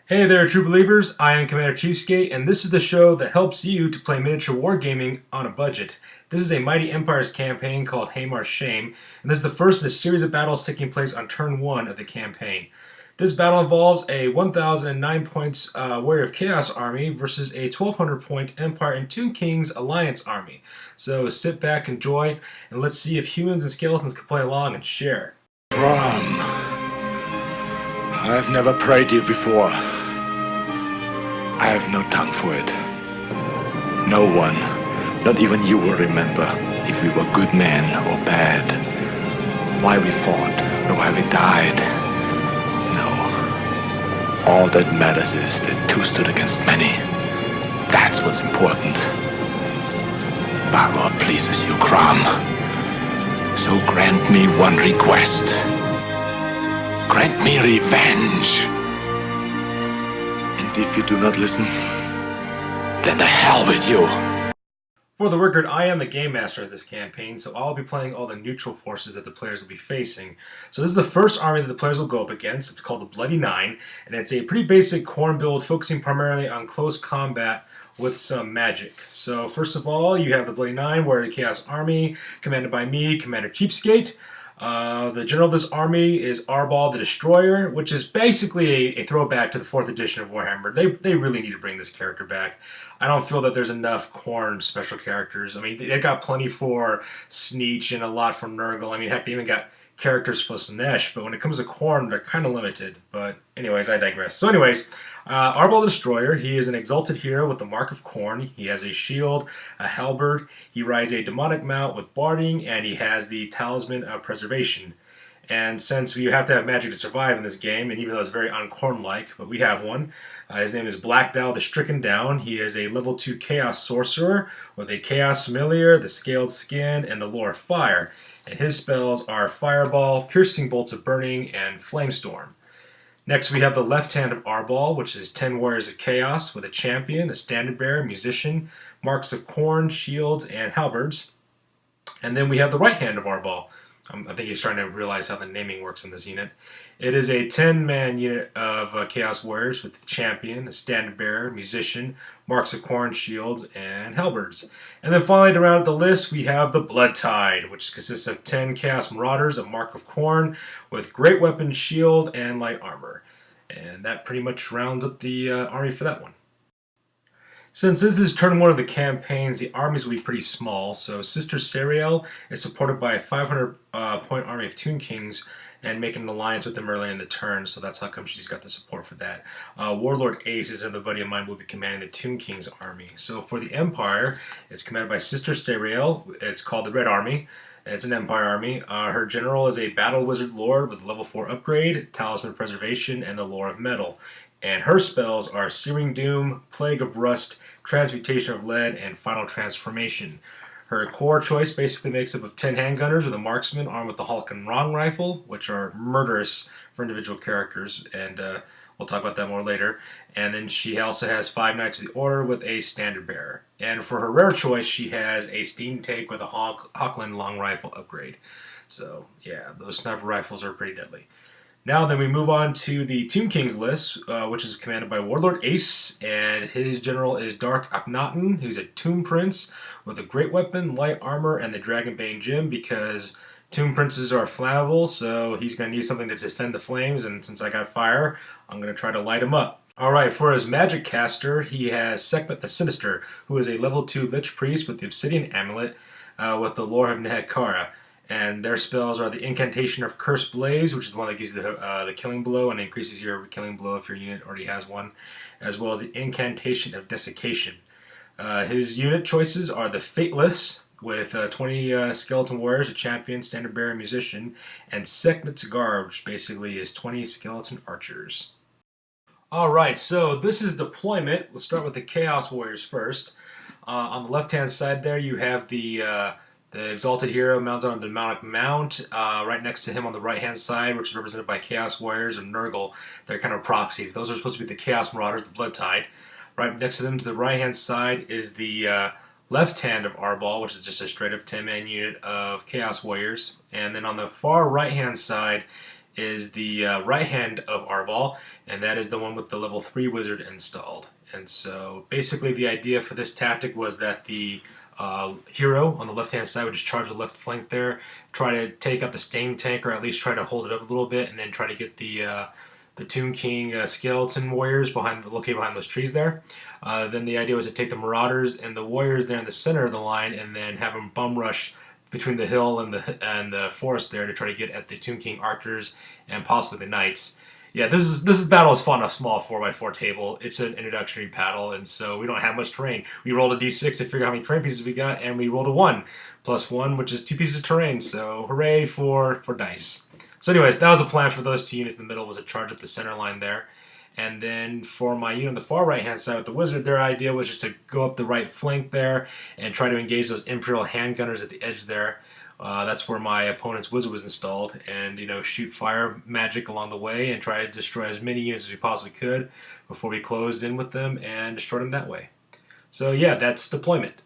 Hey there, true believers. I am Commander CheapSkate, and this is the show that helps you to play miniature wargaming on a budget. This is a Mighty Empires campaign called Haymar's Shame, and this is the first in a series of battles taking place on turn 1 of the campaign. This battle involves a 1,009 points Warrior of Chaos army versus a 1,200 point Empire and Tomb Kings Alliance army. So sit back, enjoy, and let's see if humans and skeletons can play along and share. Brom, I've never prayed you before. I have no tongue for it. No one, not even you, will remember if we were good men or bad, why we fought or why we died. No. All that matters is that two stood against many. That's what's important. Balor pleases you, Crom. So grant me one request. Grant me revenge. And if you do not listen, then the hell with you. For the record, I am the game master of this campaign, so I'll be playing all the neutral forces that the players will be facing. So this is the first army that the players will go up against. It's called the Bloody Nine, and it's a pretty basic Khorne build focusing primarily on close combat with some magic. So first of all, you have the Bloody Nine, Warrior Chaos Army, commanded by me, Commander CheapSkate. The general of this army is Arbal the Destroyer, which is basically a throwback to the 4th edition of Warhammer. They really need to bring this character back. I don't feel that there's enough Khorne special characters. I mean, they got plenty for Sneech and a lot from Nurgle. I mean, heck, they even got characters for Slaanesh, but when it comes to Khorne, they're kind of limited. But anyways, I digress. So anyways, Arbal the Destroyer, he is an exalted hero with the Mark of Khorne. He has a shield, a halberd, he rides a demonic mount with barding, and he has the Talisman of Preservation. And since you have to have magic to survive in this game, and even though it's very un-Khorne-like, but we have one, his name is Black Dal the Stricken Down. He is a level 2 Chaos Sorcerer with a Chaos Familiar, the Scaled Skin, and the Lore of Fire. And his spells are Fireball, Piercing Bolts of Burning, and Flamestorm. Next we have the left hand of Arbal, which is 10 Warriors of Chaos with a Champion, a Standard Bearer, Musician, Marks of Khorne, Shields, and Halberds. And then we have the right hand of Arbal. I think he's trying to realize how the naming works in this unit. It is a 10-man unit of Chaos Warriors with the Champion, a Standard Bearer, Musician, Marks of Khorne, Shields, and Halberds. And then finally, to round out the list, we have the Blood Tide, which consists of 10 Chaos Marauders, a Mark of Khorne, with Great Weapon, Shield, and Light Armor. And that pretty much rounds up the army for that one. Since this is turn 1 of the campaigns, the armies will be pretty small. So Sister Sariel is supported by a 500 point army of Tomb Kings and making an alliance with them early in the turn, so that's how come she's got the support for that. Warlord Ace is another buddy of mine, will be commanding the Tomb Kings army. So for the Empire, it's commanded by Sister Sariel. It's called the Red Army. It's an Empire army. Her general is a Battle Wizard Lord with level 4 upgrade, Talisman Preservation, and the Lore of Metal. And her spells are Searing Doom, Plague of Rust, Transmutation of Lead, and Final Transformation. Her core choice basically makes up of 10 handgunners with a marksman armed with the Hulk and Rong rifle, which are murderous for individual characters, and we'll talk about that more later. And then she also has 5 Knights of the Order with a Standard Bearer. And for her rare choice, she has a Steam Take with a Hawkland long rifle upgrade. So yeah, those sniper rifles are pretty deadly. Now then we move on to the Tomb Kings list, which is commanded by Warlord Ace, and his general is Dark Akhenaten, who's a Tomb Prince with a great weapon, light armor, and the Dragonbane Gem, because Tomb Princes are flammable, so he's going to need something to defend the flames, and since I got fire, I'm going to try to light him up. Alright, for his magic caster, he has Sekhmet the Sinister, who is a level 2 Lich Priest with the Obsidian Amulet with the Lore of Nehekara. And their spells are the Incantation of Cursed Blaze, which is the one that gives you the killing blow and increases your killing blow if your unit already has one, as well as the Incantation of Desiccation. His unit choices are the Fateless, with 20 Skeleton Warriors, a Champion, Standard Bearer, Musician, and Sekhmet's Guard, which basically is 20 Skeleton Archers. Alright, so this is deployment. We'll start with the Chaos Warriors first. On the left-hand side there, you have the Exalted Hero mounted on the Demonic Mount. Right next to him on the right-hand side, which is represented by Chaos Warriors of Nurgle. They're kind of proxy. Those are supposed to be the Chaos Marauders, the Blood Tide. Right next to them to the right-hand side is the left hand of Arbal, which is just a straight-up 10-man unit of Chaos Warriors. And then on the far right-hand side is the right hand of Arbol, and that is the one with the level 3 wizard installed. And so basically the idea for this tactic was that the hero on the left-hand side would just charge the left flank there, try to take out the Steam Tank, or at least try to hold it up a little bit, and then try to get the Tomb King skeleton warriors located behind those trees there. Then the idea was to take the Marauders and the warriors there in the center of the line, and then have them bum rush between the hill and the forest there to try to get at the Tomb King archers and possibly the knights. Yeah, this battle is fun on a small 4x4 table. It's an introductory battle, and so we don't have much terrain. We rolled a d6 to figure out how many terrain pieces we got, and we rolled a 1 plus 1, which is 2 pieces of terrain. So hooray for dice. So anyways, that was the plan for those 2 units in the middle, was to charge up the center line there. And then for my unit on the far right-hand side with the wizard, their idea was just to go up the right flank there and try to engage those Imperial handgunners at the edge there. That's where my opponent's wizard was installed, and shoot fire magic along the way and try to destroy as many units as we possibly could before we closed in with them and destroyed them that way. So yeah, that's deployment.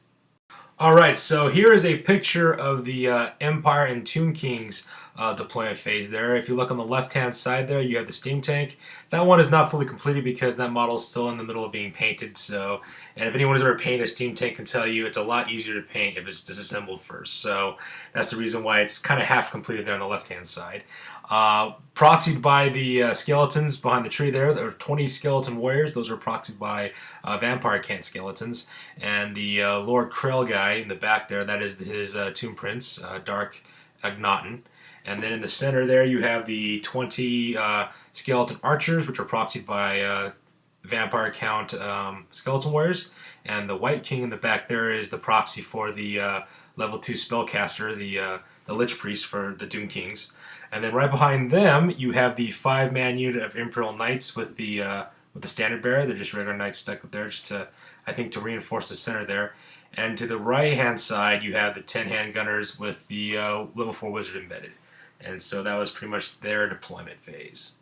Alright, so here is a picture of the Empire and Tomb Kings deployment phase there. If you look on the left-hand side there, you have the Steam Tank. That one is not fully completed because that model is still in the middle of being painted. And if anyone has ever painted a Steam Tank can tell you it's a lot easier to paint if it's disassembled first. So that's the reason why it's kind of half completed there on the left-hand side. Proxied by the skeletons behind the tree there are 20 skeleton warriors. Those are proxied by vampire cant skeletons. And the Lord Krell guy in the back there, that is his Tomb Prince, Dark Agnaton. And then in the center there you have the 20 skeleton archers, which are proxied by vampire count skeleton warriors. And the White King in the back there is the proxy for the level 2 spellcaster, the Lich Priest for the Doom Kings. And then right behind them, you have the 5-man unit of Imperial Knights with the standard bearer. They're just regular knights stuck up there, just to, I think, to reinforce the center there. And to the right-hand side, you have the 10 handgunners with the level 4 wizard embedded. And so that was pretty much their deployment phase.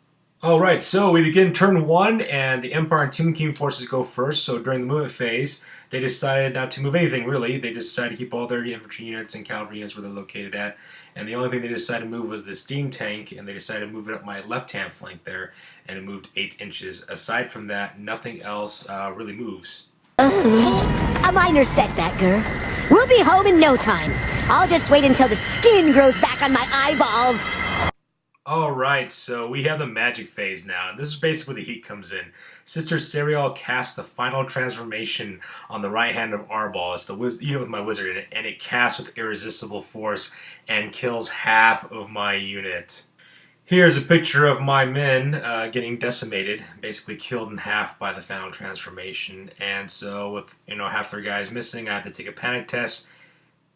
Alright, so we begin turn 1, and the Empire and Tomb King forces go first. So during the movement phase, they decided not to move anything, really. They just decided to keep all their infantry units and cavalry units where they're located at. And the only thing they decided to move was the Steam Tank, and they decided to move it up my left-hand flank there, and it moved 8 inches. Aside from that, nothing else really moves. A minor setback, girl. We'll be home in no time. I'll just wait until the skin grows back on my eyeballs. Alright, so we have the magic phase now. This is basically where the heat comes in. Sister Serial casts the final transformation on the right hand of Arbol. It's the unit with my wizard in it, and it casts with irresistible force and kills half of my unit. Here's a picture of my men getting decimated, basically killed in half by the final transformation. And so with half their guys missing, I have to take a panic test,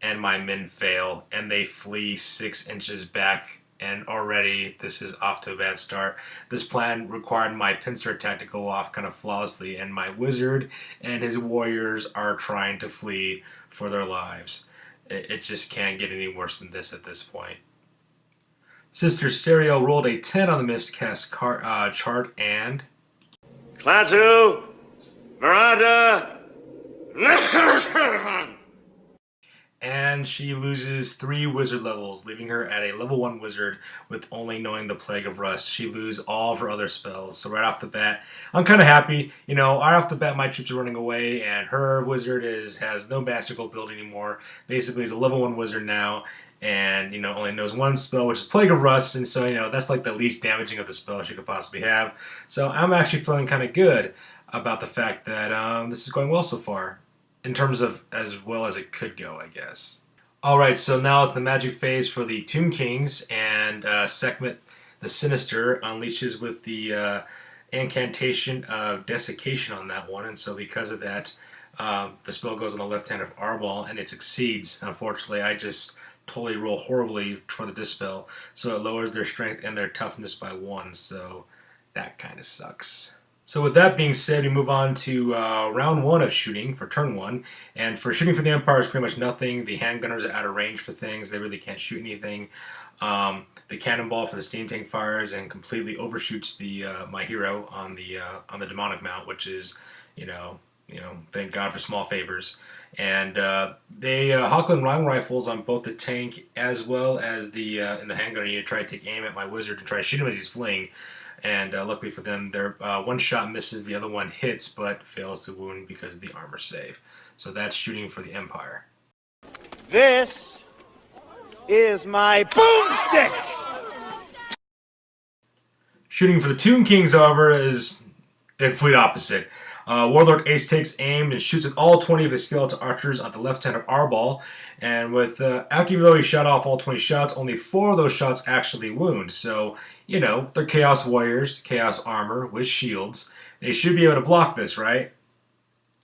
and my men fail, and they flee 6 inches back. And already this is off to a bad start. This plan required my pincer attack to go off kind of flawlessly, and my wizard and his warriors are trying to flee for their lives. It just can't get any worse than this at this point. Sister Serial rolled a 10 on the miscast chart and... Klaatu! Marada! And she loses 3 wizard levels, leaving her at a level 1 wizard with only knowing the Plague of Rust. She loses all of her other spells. So right off the bat, I'm kind of happy. Right off the bat, my troops are running away, and her wizard has no magical build anymore. Basically, is a level 1 wizard now, and only knows 1 spell, which is Plague of Rust. And so that's like the least damaging of the spells she could possibly have. So I'm actually feeling kind of good about the fact that this is going well so far. In terms of as well as it could go, I guess. Alright, so now it's the magic phase for the Tomb Kings, and Sekhmet the Sinister unleashes with the incantation of Desiccation on that one, and so because of that, the spell goes on the left hand of Arbol, and it succeeds. Unfortunately, I just totally roll horribly for the Dispel, so it lowers their strength and their toughness by 1, so that kind of sucks. So with that being said, we move on to round 1 of shooting for turn 1. And for shooting for the Empire is pretty much nothing. The handgunners are out of range for things. They really can't shoot anything. The cannonball for the Steam Tank fires and completely overshoots my hero on the demonic mount, which is, thank God for small favors. And they Hawkland long rifles on both the tank as well as the in the handgun. You try to take aim at my wizard and try to shoot him as he's fleeing. And luckily for them, their one shot misses, the other one hits, but fails to wound because of the armor save. So that's shooting for the Empire. This is my boomstick! Shooting for the Tomb Kings, however, is the complete opposite. Warlord Ace takes aim and shoots with all 20 of his skeleton archers at the left hand of Arbol. And with after even though he shot off all 20 shots, only 4 of those shots actually wound. So, you know, they're Chaos Warriors, Chaos Armor with shields. They should be able to block this, right?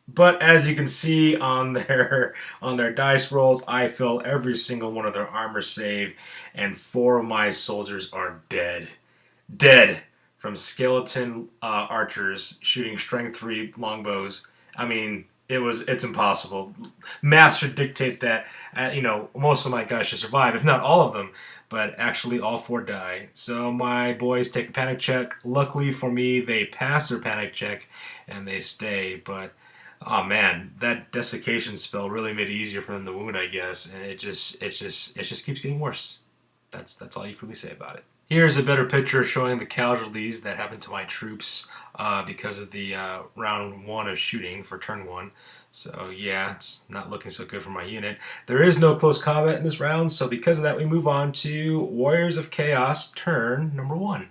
But as you can see on their dice rolls, I failed every single one of their armor save, and 4 of my soldiers are dead. Dead from skeleton archers shooting strength 3 longbows. I mean, it's impossible. Math should dictate that most of my guys should survive, if not all of them. But actually, all 4 die. So my boys take a panic check. Luckily for me, they pass their panic check and they stay. But oh man, that desiccation spell really made it easier for them to wound, I guess, and it just keeps getting worse. That's all you can really say about it. Here's a better picture showing the casualties that happened to my troops because of the round 1 of shooting for turn 1. So yeah, it's not looking so good for my unit. There is no close combat in this round, so because of that, we move on to Warriors of Chaos turn number 1.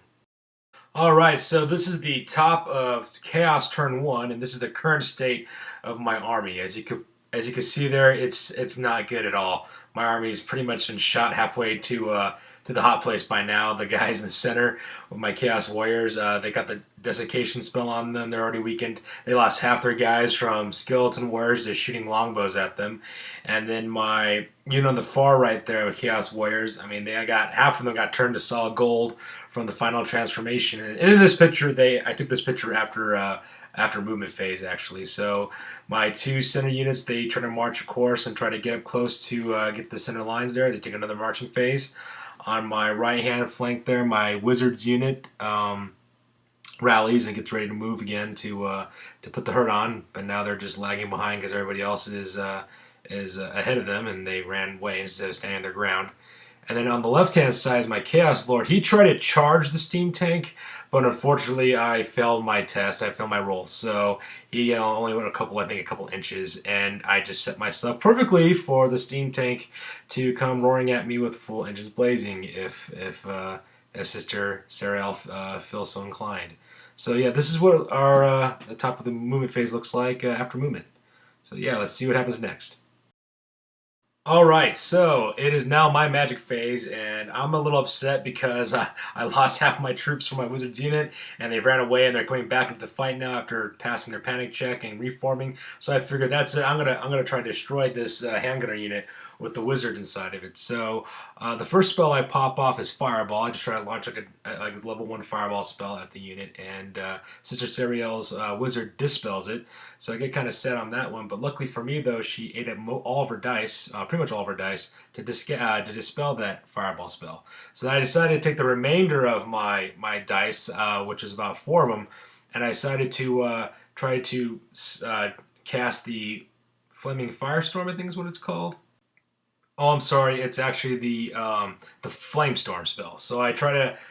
Alright, so this is the top of Chaos turn 1, and this is the current state of my army. As you can see there, it's not good at all. My army's pretty much been shot halfway to the hot place by now. The guys in the center with my Chaos Warriors, they got the desiccation spell on them. They're already weakened. They lost half their guys from skeleton warriors just shooting longbows at them. And then my unit on the far right there with Chaos Warriors, I mean, half of them got turned to solid gold from the final transformation. And in this picture, I took this picture after movement phase, actually. So my 2 center units, they try to march a course and try to get up close to get to the center lines there. They take another marching phase. On my right-hand flank there, my Wizards unit rallies and gets ready to move again to put the hurt on. But now they're just lagging behind because everybody else is ahead of them, and they ran away instead of standing their ground. And then on the left-hand side is my Chaos Lord. He tried to charge the steam tank, but unfortunately I failed my test. I failed my roll. So he only went a couple inches, and I just set myself perfectly for the steam tank to come roaring at me with full engines blazing if Sister Sarael feels so inclined. So yeah, this is what the top of the movement phase looks like after movement. So yeah, let's see what happens next. Alright, so it is now my magic phase, and I'm a little upset because I lost half my troops from my Wizards unit, and they ran away, and they're coming back into the fight now after passing their panic check and reforming. So I figured that's it. I'm gonna try to destroy this handgunner unit with the Wizard inside of it. So the first spell I pop off is Fireball. I just try to launch like a level 1 Fireball spell at the unit, and Sister Sariel's Wizard dispels it. So I get kind of sad on that one, but luckily for me though, she ate up all of her dice, pretty much all of her dice, to dispel that Fireball spell. So then I decided to take the remainder of my dice, which is about 4 of them, and I decided to try to cast the Flaming Firestorm, I think is what it's called. Oh, I'm sorry. It's actually the Flamestorm spell. So I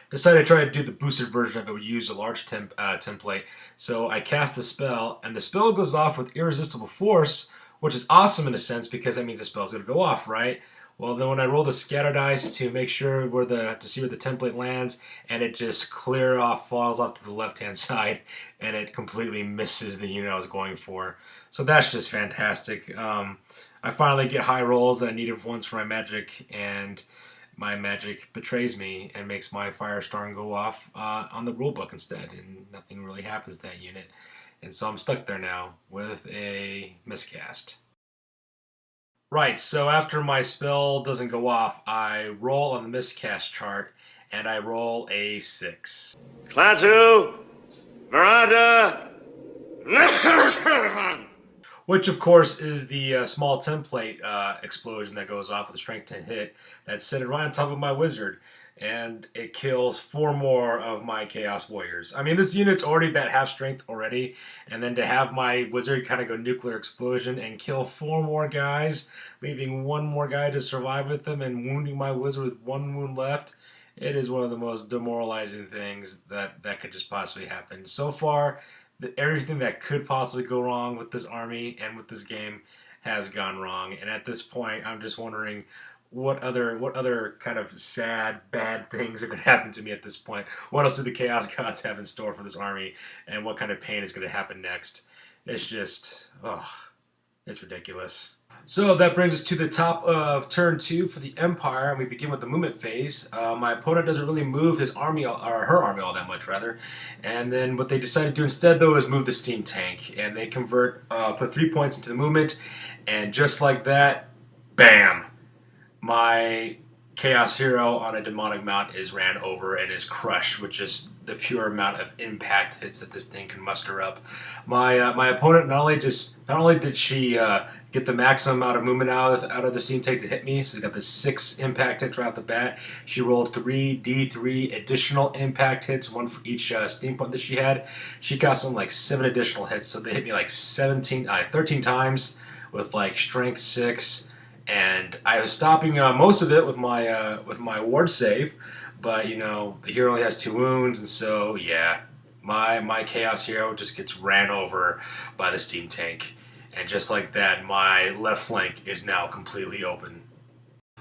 decided to try to do the boosted version of it. We use a large template. So I cast the spell, and the spell goes off with Irresistible Force, which is awesome in a sense because that means the spell's going to go off, right? Well, then when I roll the scatter dice to make sure to see where the template lands, and it just falls off to the left-hand side, and it completely misses the unit I was going for. So that's just fantastic. I finally get high rolls that I needed once for my magic, and my magic betrays me and makes my Firestorm go off on the rulebook instead, and nothing really happens to that unit. And so I'm stuck there now with a miscast. Right, so after my spell doesn't go off, I roll on the miscast chart, and I roll a 6. Klaatu, Veranda, Which, of course, is the small template explosion that goes off with a strength 10 hit that's sitting right on top of my Wizard. and it kills 4 more of my Chaos Warriors. I mean, this unit's already at half strength already, and then to have my wizard kind of go nuclear explosion and kill 4 more guys, leaving 1 more guy to survive with them, and wounding my wizard with 1 wound left, it is one of the most demoralizing things that could just possibly happen. So far, everything that could possibly go wrong with this army and with this game has gone wrong, and at this point, I'm just wondering what other kind of sad, bad things are going to happen to me at this point? What else do the Chaos Gods have in store for this army? And what kind of pain is going to happen next? It's just, it's ridiculous. So that brings us to the top of turn 2 for the Empire, and we begin with the movement phase. My opponent doesn't really move his army, or her army all that much, rather. And then what they decide to do instead, though, is move the steam tank. And they put 3 points into the movement, and just like that, bam! My Chaos Hero on a demonic mount is ran over and is crushed with just the pure amount of impact hits that this thing can muster up. My opponent not only did she get the maximum amount of movement out of the steam tank to hit me, so she got the 6 impact hits right off the bat. She rolled 3 D3 additional impact hits, 1 for each steam point that she had. She got some like 7 additional hits, so they hit me like 13 times with like strength 6. And I was stopping most of it with my ward save, but you know the hero only has 2 wounds, and so yeah, my Chaos Hero just gets ran over by the steam tank, and just like that, my left flank is now completely open.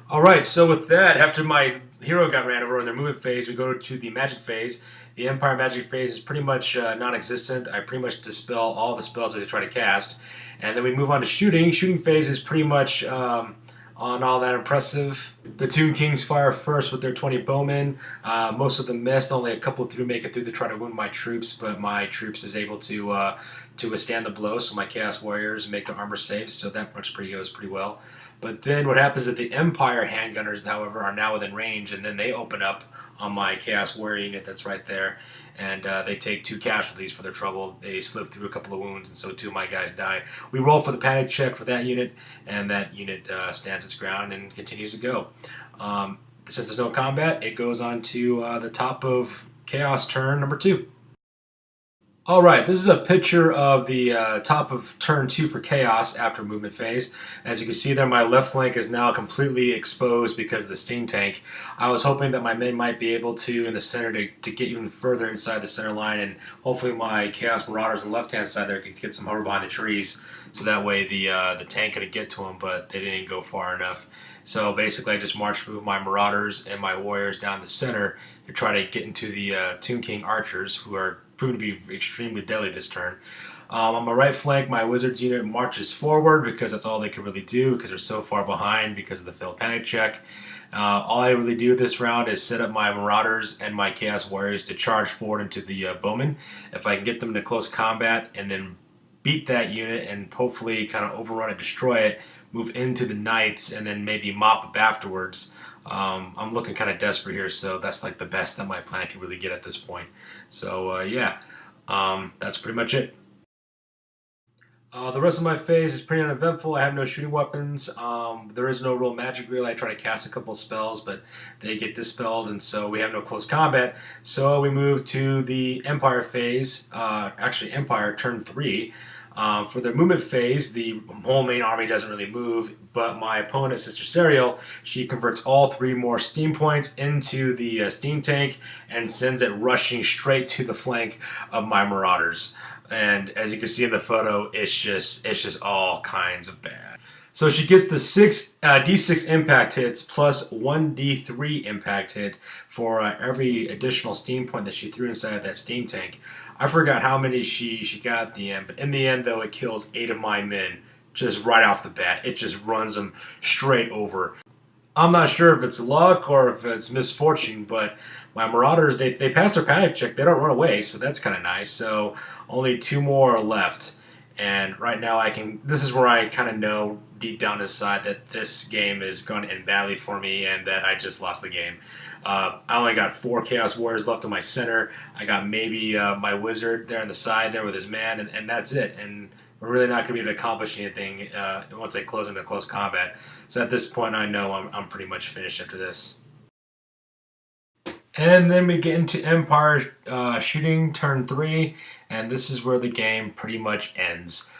All right, so with that, after my hero got ran over in their movement phase, we go to the magic phase. The Empire magic phase is pretty much non-existent. I pretty much dispel all the spells that they try to cast. And then we move on to shooting. Shooting phase is pretty much on all that impressive. The Tomb Kings fire first with their 20 bowmen. Most of them missed. Only a couple of them make it through to try to wound my troops, but my troops is able to withstand the blow, so my Chaos Warriors make their armor saves, so that much goes pretty well. But then what happens is the Empire handgunners, however, are now within range, and then they open up on my Chaos Warrior unit that's right there, and they take 2 casualties for their trouble. They slip through a couple of wounds, and so 2 of my guys die. We roll for the panic check for that unit, and that unit stands its ground and continues to go. Since there's no combat, it goes on to the top of Chaos turn number 2. Alright, this is a picture of the top of turn 2 for Chaos after movement phase. As you can see there, my left flank is now completely exposed because of the steam tank. I was hoping that my men might be able to, in the center, to get even further inside the center line, and hopefully my Chaos Marauders on the left-hand side there could get some hover behind the trees, so that way the tank could get to them, but they didn't go far enough. So basically I just marched with my Marauders and my Warriors down the center to try to get into the Tomb King Archers, who are proven to be extremely deadly this turn. On my right flank, my Wizards unit marches forward because that's all they can really do because they're so far behind because of the failed panic check. All I really do this round is set up my Marauders and my Chaos Warriors to charge forward into the Bowmen. If I can get them into close combat and then beat that unit and hopefully kind of overrun it, destroy it, move into the Knights, and then maybe mop up afterwards. I'm looking kind of desperate here, so that's like the best that my plan can really get at this point. So yeah, that's pretty much it. The rest of my phase is pretty uneventful. I have no shooting weapons. There is no real magic reel. I try to cast a couple of spells, but they get dispelled, and so we have no close combat. So we move to the Empire phase, actually Empire turn 3. For the movement phase, the whole main army doesn't really move, but my opponent, Sister Serial, she converts all 3 more steam points into the steam tank and sends it rushing straight to the flank of my Marauders. And as you can see in the photo, it's just all kinds of bad. So she gets the 6 D6 impact hits plus 1 D3 impact hit for every additional steam point that she threw inside of that steam tank. I forgot how many she got at the end, but in the end, though, it kills 8 of my men just right off the bat. It just runs them straight over. I'm not sure if it's luck or if it's misfortune, but my Marauders, they pass their panic check. They don't run away, so that's kind of nice. So only 2 more are left. And right now this is where I kind of know deep down inside that this game is going to end badly for me and that I just lost the game. I only got 4 Chaos Warriors left in my center. I got maybe my Wizard there on the side there with his man, and that's it. And we're really not going to be able to accomplish anything once they close into close combat. So at this point, I know I'm pretty much finished after this. And then we get into Empire shooting turn 3, and this is where the game pretty much ends.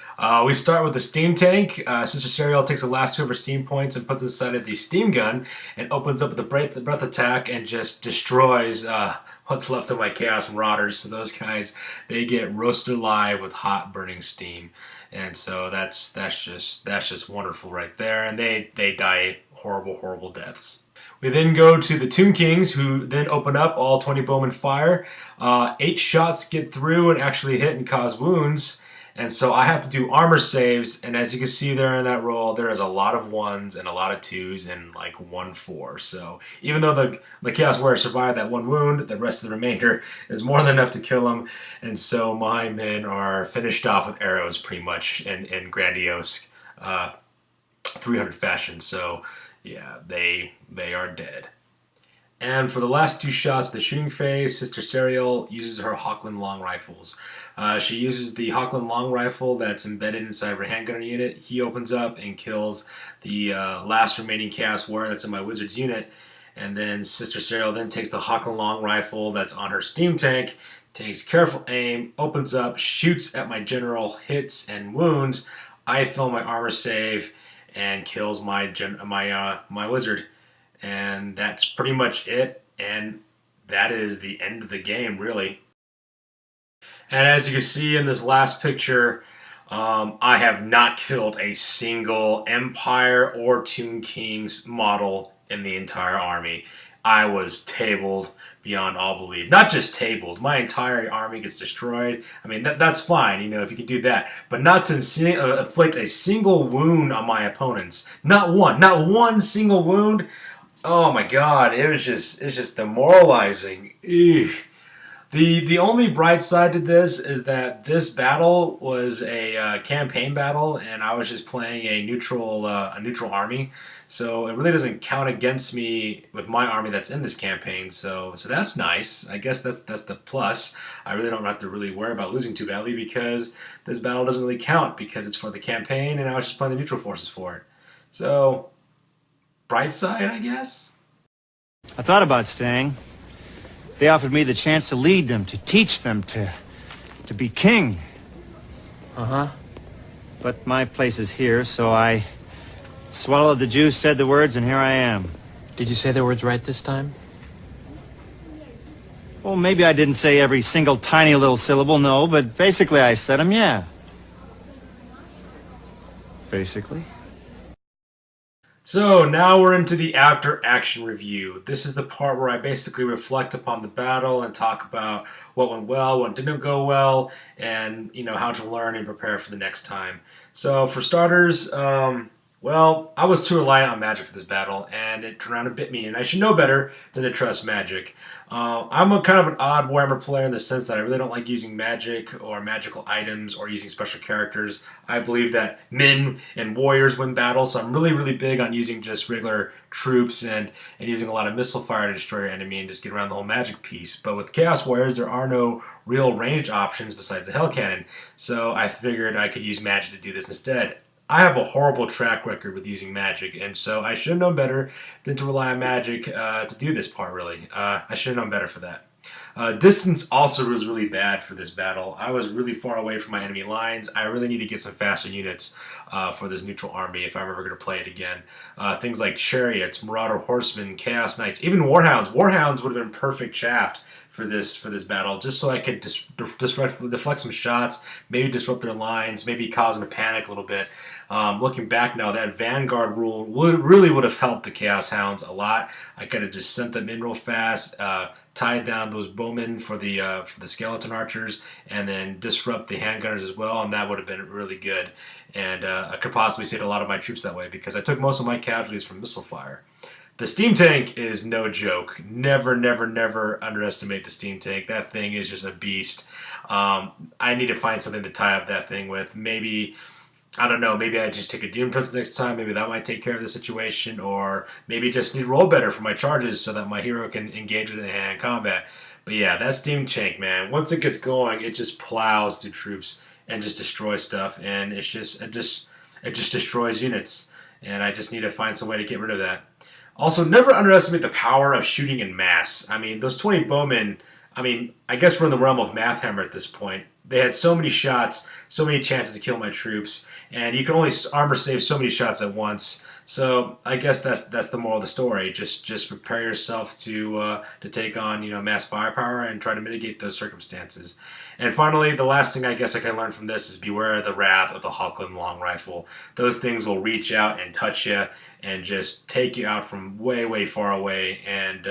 We start with the steam tank. Sister Serial takes the last 2 of her steam points and puts inside of the steam gun and opens up the breath attack and just destroys what's left of my Chaos Marauders. So those guys, they get roasted alive with hot burning steam. And so that's just wonderful right there. And they die horrible deaths. We then go to the Tomb Kings, who then open up. All 20 bowmen fire. 8 shots get through and actually hit and cause wounds. And so I have to do armor saves, and as you can see there in that roll, there is a lot of 1s and a lot of 2s and like 1 4. So even though the Chaos Warrior survived that 1 wound, the rest of the remainder is more than enough to kill him. And so my men are finished off with arrows pretty much in grandiose 300 fashion. So yeah, they are dead. And for the last 2 shots of the shooting phase, Sister Serial uses her Hawkland long rifles. She uses the Hawkland long rifle that's embedded inside of her handgunner unit. He opens up and kills the last remaining Chaos Warrior that's in my Wizard's unit. And then Sister Serial then takes the Hawkland long rifle that's on her steam tank, takes careful aim, opens up, shoots at my general, hits and wounds. I fill my armor save and kills my wizard. And that's pretty much it, and that is the end of the game, really. And as you can see in this last picture, I have not killed a single Empire or Tomb Kings model in the entire army. I was tabled beyond all belief. Not just tabled, my entire army gets destroyed. I mean, that's fine, you know, if you can do that. But not to inflict a single wound on my opponents. Not one single wound. Oh my god, it's just demoralizing. Eugh. The only bright side to this is that this battle was a campaign battle, and I was just playing a neutral army, so it really doesn't count against me with my army that's in this campaign. So that's nice. I guess that's the plus. I really don't have to really worry about losing too badly because this battle doesn't really count because it's for the campaign, and I was just playing the neutral forces for it. So bright side, I guess. I thought about staying. They offered me the chance to lead them, to teach them, to be king. Uh-huh. But my place is here, so I swallowed the juice, said the words, and here I am. Did you say the words right this time? Well, maybe I didn't say every single tiny little syllable, no, but basically I said them, yeah. Basically. So now we're into the after action review. This is the part where I basically reflect upon the battle and talk about what went well, what didn't go well, and how to learn and prepare for the next time. So for starters, well, I was too reliant on magic for this battle, and it turned around and bit me, and I should know better than to trust magic. I'm a kind of an odd Warhammer player in the sense that I really don't like using magic or magical items or using special characters. I believe that men and warriors win battles, so I'm really big on using just regular troops and using a lot of missile fire to destroy your enemy and just get around the whole magic piece. But with Chaos Warriors, there are no real ranged options besides the Hell Cannon, so I figured I could use magic to do this instead. I have a horrible track record with using magic, and so I should have known better than to rely on magic to do this part, really. I should have known better for that. Distance also was really bad for this battle. I was really far away from my enemy lines. I really need to get some faster units for this neutral army if I'm ever going to play it again. Things like chariots, marauder horsemen, chaos knights, even warhounds. Warhounds would have been perfect shaft for this battle, just so I could deflect some shots, maybe disrupt their lines, maybe cause them to panic a little bit. Looking back now, that Vanguard rule really would have helped the Chaos Hounds a lot. I could have just sent them in real fast, tied down those bowmen for the skeleton archers, and then disrupt the handgunners as well, and that would have been really good. And I could possibly save a lot of my troops that way because I took most of my casualties from missile fire. The steam tank is no joke. Never underestimate the steam tank. That thing is just a beast. I need to find something to tie up that thing with. Maybe, I don't know, maybe I just take a Demon Prince next time. Maybe that might take care of the situation. Or maybe just need to roll better for my charges so that my hero can engage with it in hand combat. But yeah, that steam tank, man, once it gets going, it just plows through troops and just destroys stuff. And it just destroys units. And I just need to find some way to get rid of that. Also, never underestimate the power of shooting in mass. I mean, those 20 bowmen, I mean, I guess we're in the realm of Math Hammer at this point. They had so many shots, so many chances to kill my troops, and you can only armor save so many shots at once. So I guess that's the moral of the story. Just prepare yourself to take on mass firepower and try to mitigate those circumstances. And finally, the last thing I guess I can learn from this is beware of the wrath of the Hawkland long rifle. Those things will reach out and touch you and just take you out from way far away. And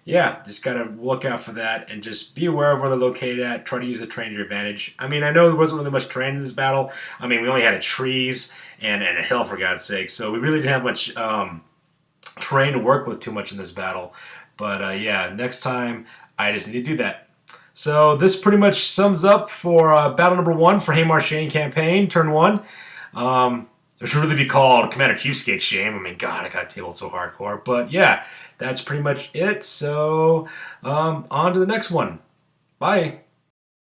yeah, just gotta look out for that and just be aware of where they're located at. Try to use the terrain to your advantage. I mean, I know there wasn't really much terrain in this battle. I mean, we only had trees and a hill, for God's sake, so we really didn't have much terrain to work with too much in this battle. But yeah, next time I just need to do that. So this pretty much sums up for battle number 1 for Haymar Shane campaign, turn 1. It should really be called Commander CheapSkate Shame. I mean, God, I got tabled so hardcore. But yeah, that's pretty much it. So on to the next one. Bye.